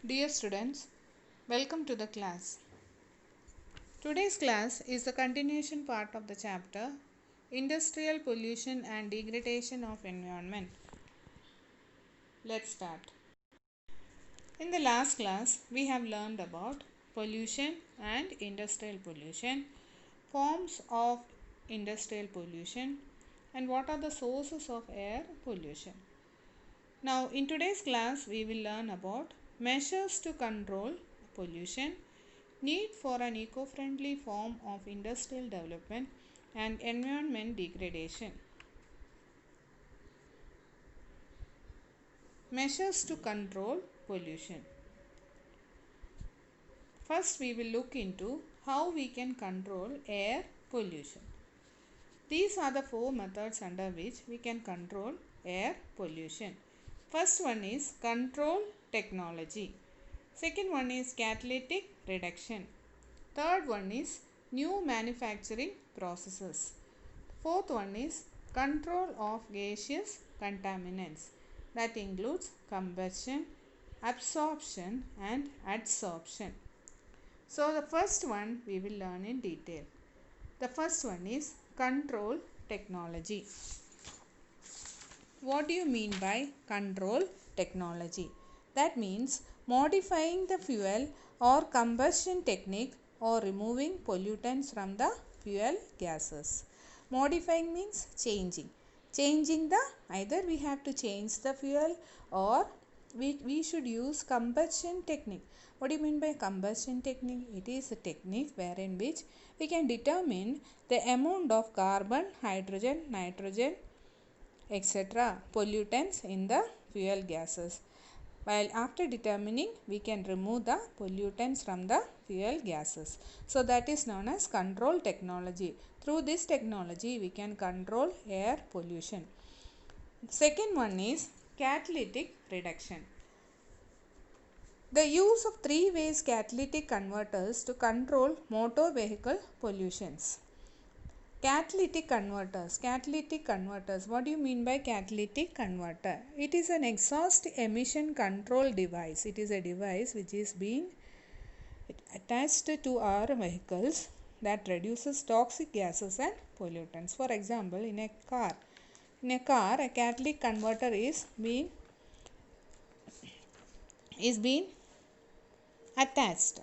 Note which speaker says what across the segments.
Speaker 1: Dear students, welcome to the class. Today's class is the continuation part of the chapter Industrial Pollution and Degradation of Environment. Let's start. In the last class, we have learned about pollution and industrial pollution, forms of industrial pollution, and what are the sources of air pollution. Now, in today's class, we will learn about measures to control pollution, need for an eco-friendly form of industrial development, and environment degradation. Measures to control pollution. First, we will look into how we can control air pollution. These are the four methods under which we can control air pollution. First one is control technology. Second one is catalytic reduction. Third one is new manufacturing processes. Fourth one is control of gaseous contaminants. That includes combustion, absorption and adsorption. So the first one we will learn in detail. The first one is control technology. What do you mean by control technology? That means modifying the fuel or combustion technique or removing pollutants from the fuel gases. Modifying means changing. Changing the, either we have to change the fuel or we should use combustion technique. What do you mean by combustion technique? It is a technique wherein which we can determine the amount of carbon, hydrogen, nitrogen, etc. pollutants in the fuel gases. While after determining, we can remove the pollutants from the fuel gases. So that is known as control technology. Through this technology, we can control air pollution. Second one is catalytic reduction. The use of three-phase catalytic converters to control motor vehicle pollutions. Catalytic converters. Catalytic converters. What do you mean by catalytic converter? It is an exhaust emission control device. It is a device which is being attached to our vehicles that reduces toxic gases and pollutants. For example, in a car, a catalytic converter is being attached,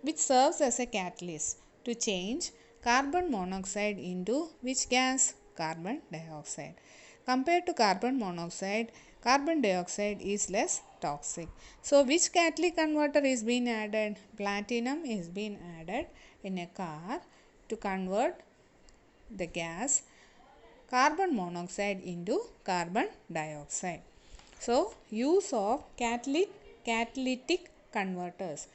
Speaker 1: which serves as a catalyst to change carbon monoxide into which gas? Carbon dioxide. Compared to carbon monoxide, carbon dioxide is less toxic. So, which catalytic converter is being added? Platinum is being added in a car to convert the gas carbon monoxide into carbon dioxide. So, use of catalytic converters.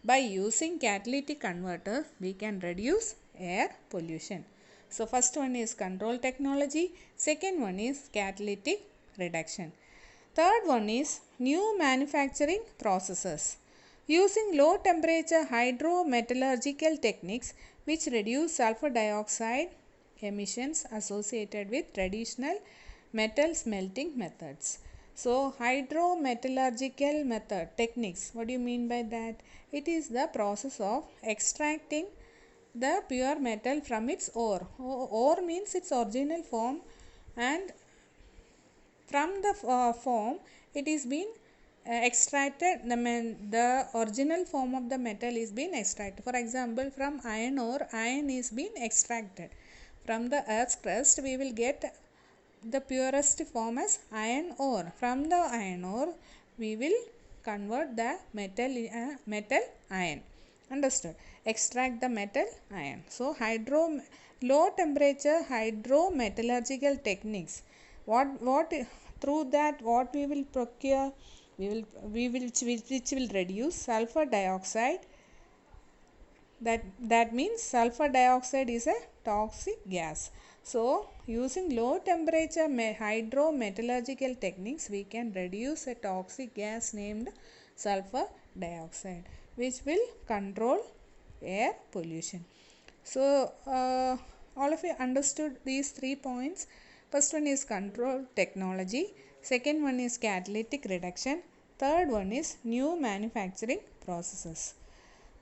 Speaker 1: By using catalytic converter, we can reduce air pollution. So, first one is control technology. Second one is catalytic reduction. Third one is new manufacturing processes. Using low temperature hydrometallurgical techniques which reduce sulfur dioxide emissions associated with traditional metal smelting methods. So, hydrometallurgical method techniques, what do you mean by that? It is the process of extracting the pure metal from its ore. Ore means its original form, and from the form it is been extracted, the original form of the metal is being extracted. For example, from iron ore, iron is being extracted. From the earth's crust, we will get the purest form as iron ore. From the iron ore, we will convert the metal iron. Understood? Extract the metal iron. So, low temperature hydrometallurgical techniques. What through that what we will procure? Which will reduce sulfur dioxide. That means sulfur dioxide is a toxic gas. So, using low temperature hydrometallurgical techniques, we can reduce a toxic gas named sulfur dioxide, which will control air pollution. So, all of you understood these 3 points. First one is control technology. Second one is catalytic reduction. Third one is new manufacturing processes.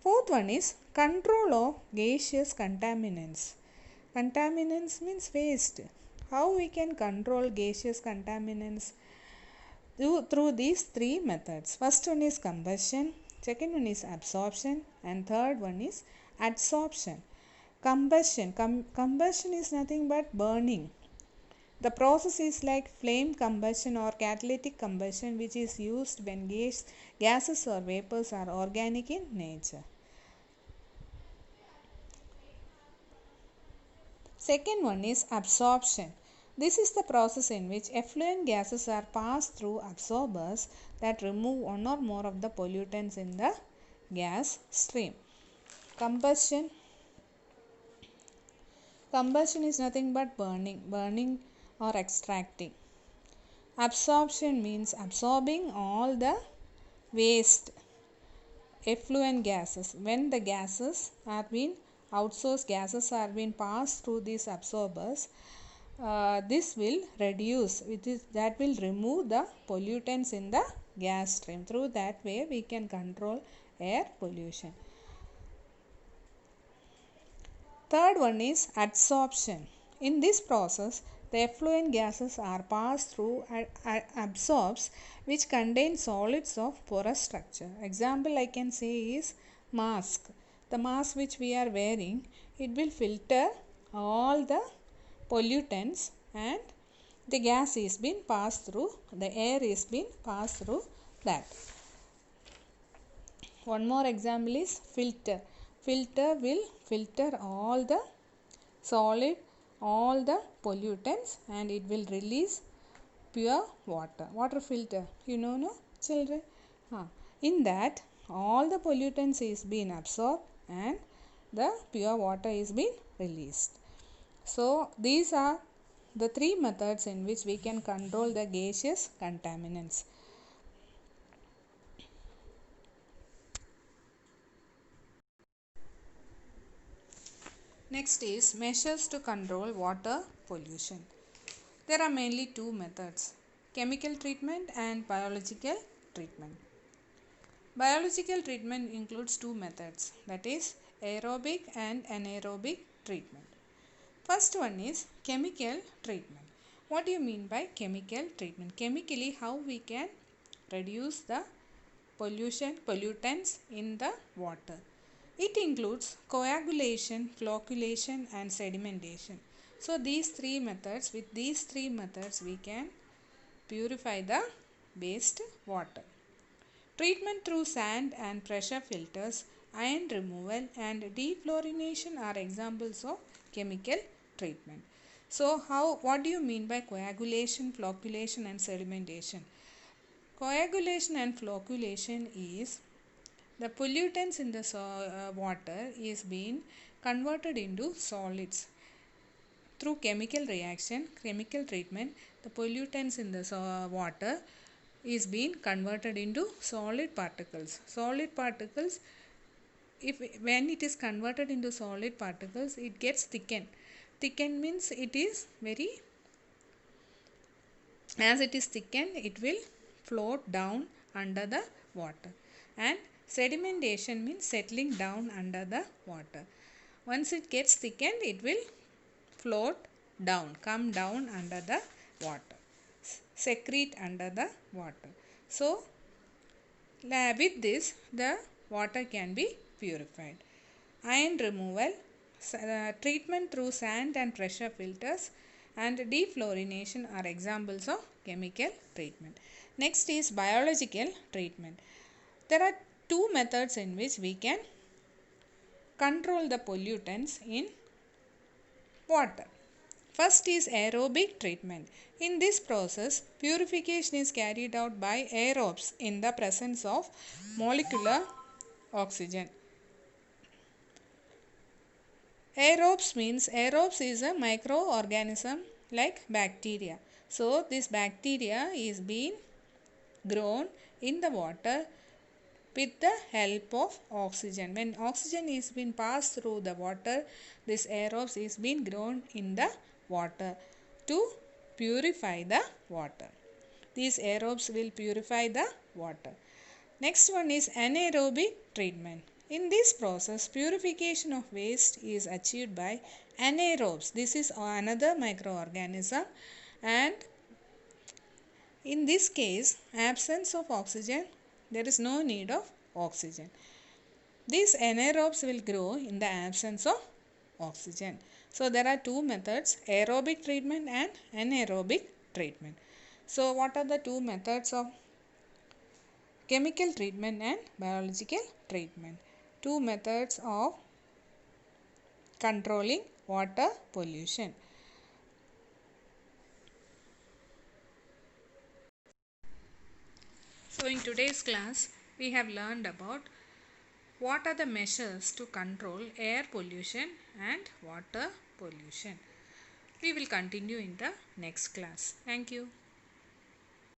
Speaker 1: Fourth one is control of gaseous contaminants. Contaminants means waste. How we can control gaseous contaminants? Through these three methods. First one is combustion, second one is absorption, and third one is adsorption. Combustion is nothing but burning. The process is like flame combustion or catalytic combustion, which is used when gases or vapors are organic in nature. Second one is absorption. This is the process in which effluent gases are passed through absorbers that remove one or more of the pollutants in the gas stream. Combustion is nothing but burning or extracting. Absorption means absorbing all the waste effluent gases. When the gases are being outsourced gases are being passed through these absorbers, this will reduce, that will remove the pollutants in the gas stream. Through that way we can control air pollution. Third one is adsorption. In this process, the effluent gases are passed through absorbs which contain solids of porous structure. Example I can say is mask. The mask which we are wearing, it will filter all the pollutants and the gas is being passed through, the air is being passed through that. One more example is filter. Filter will filter all the solid, all the pollutants, and it will release pure water. Water filter, you know, no children? In that all the pollutants is being absorbed and the pure water is being released. So these are the three methods in which we can control the gaseous contaminants. Next is measures to control water pollution. There are mainly two methods: chemical treatment and biological treatment. Biological treatment includes two methods, that is aerobic and anaerobic treatment. First one is chemical treatment. What do you mean by chemical treatment? Chemically, how we can reduce the pollutants in the water. It includes coagulation, flocculation and sedimentation. So these three methods, with these three methods we can purify the waste water. Treatment through sand and pressure filters, ion removal and defluorination are examples of chemical treatment. So what do you mean by coagulation, flocculation and sedimentation? Coagulation and flocculation is the pollutants in the water is being converted into solids. Through chemical reaction, chemical treatment, the pollutants in the water is being converted into solid particles. Solid particles, when it is converted into solid particles, it gets thickened. Thickened means it is very, as it is thickened, it will float down under the water. And sedimentation means settling down under the water. Once it gets thickened, it will float down, come down under the water, secrete under the water. So with this the water can be purified. Ion removal, treatment through sand and pressure filters and defluorination are examples of chemical treatment. Next is biological treatment. There are two methods in which we can control the pollutants in water. First is aerobic treatment. In this process, purification is carried out by aerobes in the presence of molecular oxygen. Aerobes means, aerobes is a microorganism like bacteria. So this bacteria is being grown in the water with the help of oxygen. When oxygen is being passed through the water, this aerobes is being grown in the water to purify the water. These aerobes will purify the water. Next one is anaerobic treatment. In this process, purification of waste is achieved by anaerobes. This is another microorganism, and in this case, absence of oxygen, there is no need of oxygen. These anaerobes will grow in the absence of oxygen. So there are two methods, aerobic treatment and anaerobic treatment. So what are the two methods of chemical treatment and biological treatment? Two methods of controlling water pollution. So in today's class, we have learned about what are the measures to control air pollution and water pollution. We will continue in the next class. Thank you.